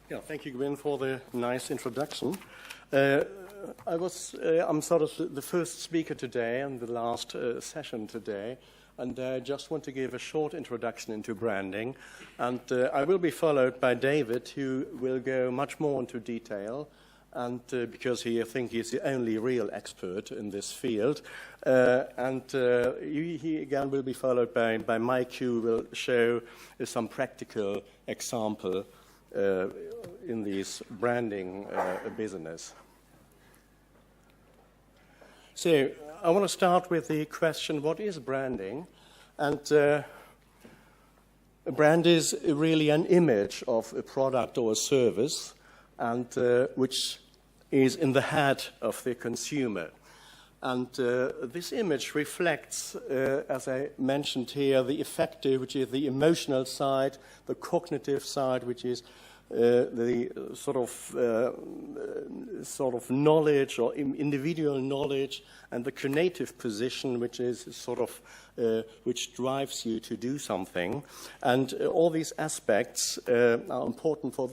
Yeah, thank you, Gwyn, for the nice introduction. I'm sort of the first speaker today and the last session today, and I just want to give a short introduction into branding. And I will be followed by David, who will go much more into detail, and because I think he's the only real expert in this field. He again will be followed by Mike, who will show some practical example in this branding branding So I want to start with the question, what is branding? And a brand is really an image of a product or a service, and which is in the head of the consumer. And this image reflects, as I mentioned here, the affective, which is the emotional side, the cognitive side, which is the sort of knowledge or individual knowledge, and the creative position, which is which drives you to do something. And all these aspects are important for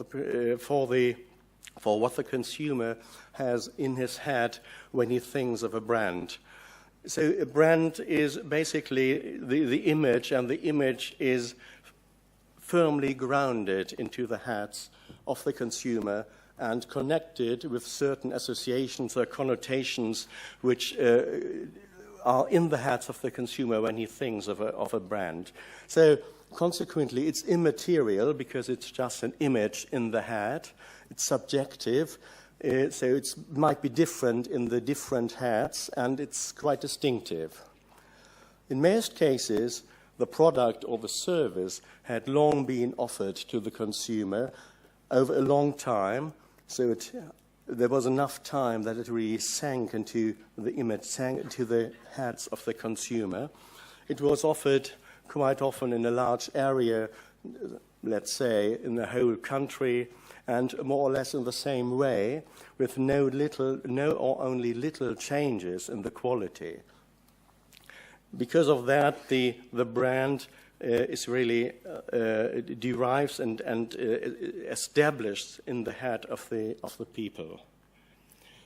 what the consumer has in his head when he thinks of a brand. So a brand is basically the image, and the image is firmly grounded into the heads of the consumer and connected with certain associations or connotations which are in the heads of the consumer when he thinks of a brand. So consequently, it's immaterial because it's just an image in the head. It's subjective, so it might be different in the different heads, and it's quite distinctive. In most cases, the product or the service had long been offered to the consumer over a long time, so there was enough time that it really sank into the image, sank into the heads of the consumer. It was offered quite often in a large area, let's say in the whole country, and more or less in the same way, with no or only little changes in the quality. Because of that, the brand is really derives and established in the head of the people.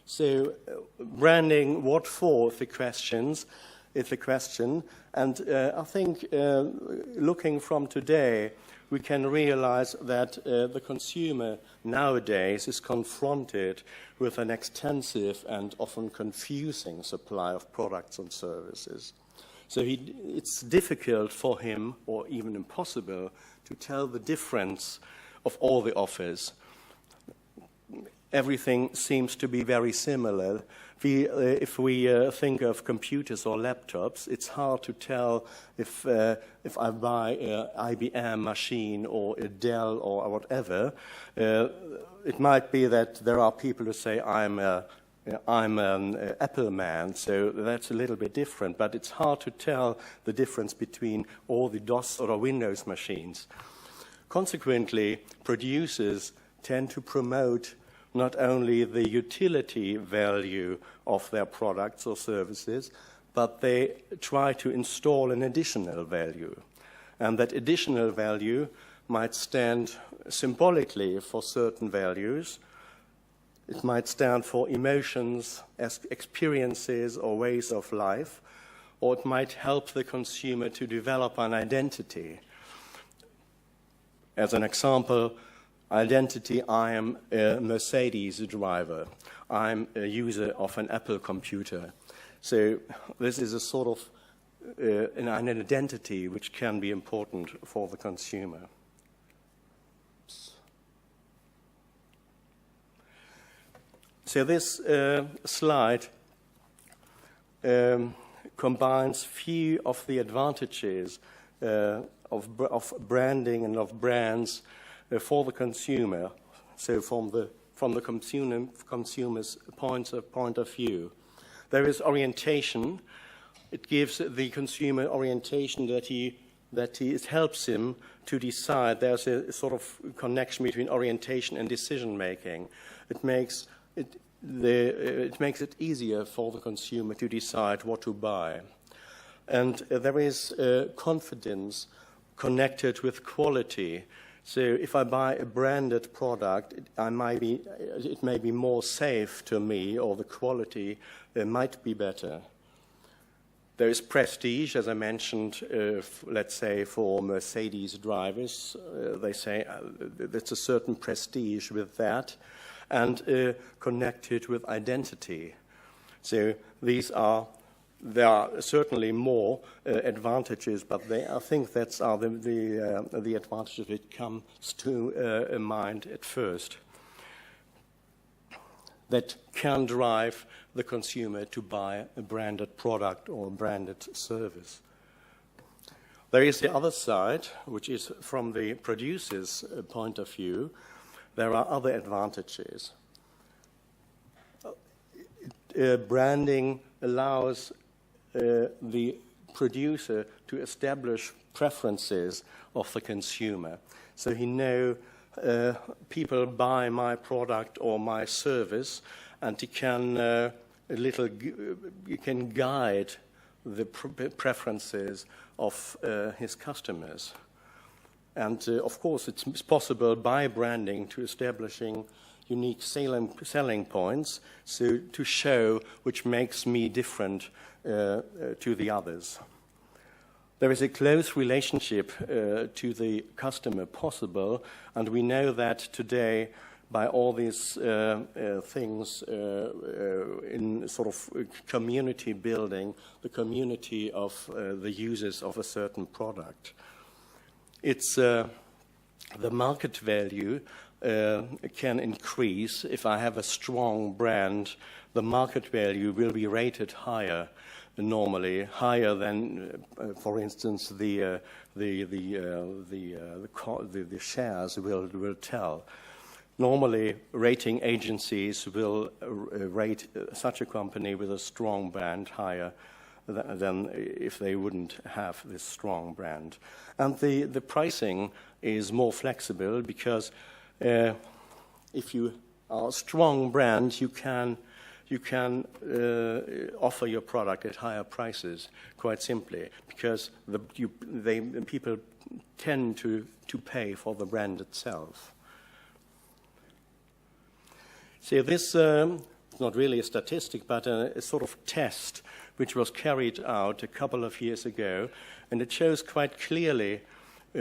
So, branding, what for? Is the question, and I think looking from today, we can realize that the consumer nowadays is confronted with an extensive and often confusing supply of products and services. So it's difficult for him, or even impossible, to tell the difference of all the offers. Everything seems to be very similar. If we think of computers or laptops, it's hard to tell if I buy an IBM machine or a Dell or whatever. It might be that there are people who say, I'm an Apple man, so that's a little bit different, but it's hard to tell the difference between all the DOS or Windows machines. Consequently, producers tend to promote not only the utility value of their products or services, but they try to install an additional value. And that additional value might stand symbolically for certain values. It might stand for emotions, experiences, or ways of life, or it might help the consumer to develop an identity. As an example, identity, I am a Mercedes driver. I'm a user of an Apple computer. So this is a sort of an identity which can be important for the consumer. So this slide combines few of the advantages of branding and of brands for the consumer, so from the consumer's point of view. There is orientation. It gives the consumer orientation it helps him to decide. There's a sort of connection between orientation and decision making. It makes it easier for the consumer to decide what to buy. And there is confidence connected with quality. So if I buy a branded product, it may be more safe to me, or the quality might be better. There is prestige, as I mentioned, let's say for Mercedes drivers. They say there's a certain prestige with that, and connected with identity. So there are certainly more advantages, but I think that's the advantages that comes to mind at first. That can drive the consumer to buy a branded product or a branded service. There is the other side, which is from the producer's point of view. There are other advantages. Branding allows the producer to establish preferences of the consumer. So he knows people buy my product or my service, and he can guide the preferences of his customers. And of course, it's possible by branding to establishing unique selling points, so to show which makes me different to the others. There is a close relationship to the customer possible, and we know that today by all these things in sort of community building, the community of the users of a certain product. It's the market value can increase if I have a strong brand. The market value will be rated higher, normally higher than, for instance, the shares will tell. Normally, rating agencies will rate such a company with a strong brand higher than if they wouldn't have this strong brand. And the pricing is more flexible because if you are a strong brand, you can offer your product at higher prices, quite simply, because people tend to pay for the brand itself. So this is not really a statistic, but a sort of test which was carried out a couple of years ago, and it shows quite clearly